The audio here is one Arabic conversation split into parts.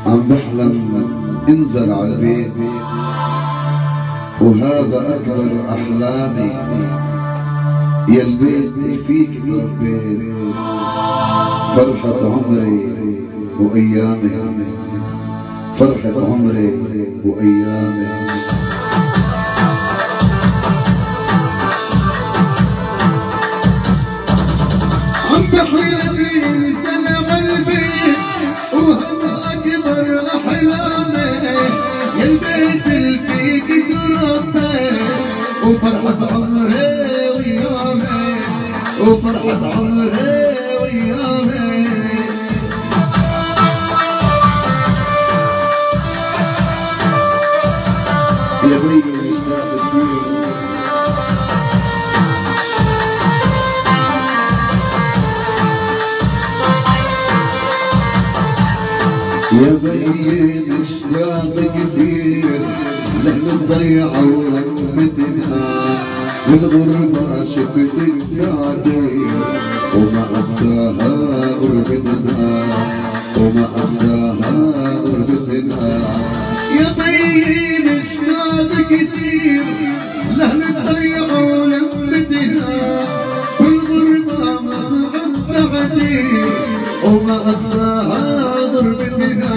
عم بحلم انزل عالبيت وهذا أكبر أحلامي، يا البيت اللي فيك تربيت، فرحة عمري وأيامي، فرحة عمري وأيامي. عم بحلم سنة قلبي وهذا أكبر أحلامي، يا البيت اللي فيك تربيت، وفرحة عمري وأيامي، وفرحة عمري وأيامي. يا بيي مشتاق كثير، يا بيي مشتاق كثير لأن الضيعة ورحمتنا، والغربة شفتك بعدين وما أنساها قربتنا، وما أنساها قربتنا. يا بيي مشتاق كثير لأهل الضيعة ولمتنا، والغربة ما صعد بعدين وما أنساها غربتنا،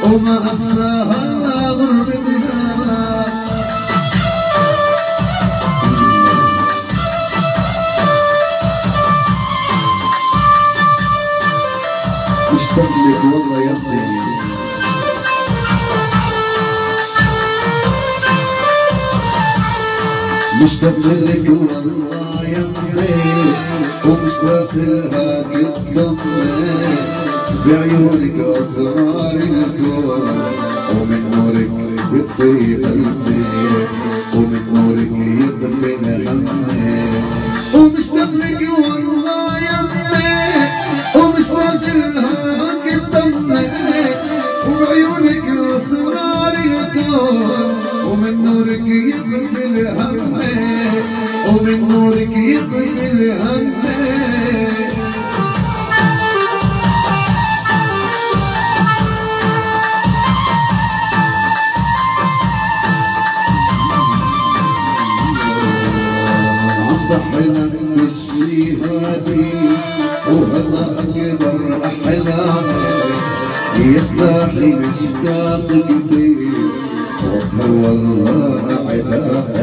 وما أنساها غربتنا. مشتاق لك والله يا ابني، مشتاق لك والله يا ابني، ومشتاق لها قدامي، بعيونك أسرار الكون، ومن نورك يطفي قلبي، ومن نورك يطفي همي. ومشتاق لك والله يا ابني، ومشتاق لها قدامي، وبعيونك أسرار الكون، ومن نورك يطفي همي، ومن نورك يطفي همي. بحلم بالشي هادي وهذا أكبر أحلامي، يسلاحي مشتاق كثير والله عذابي.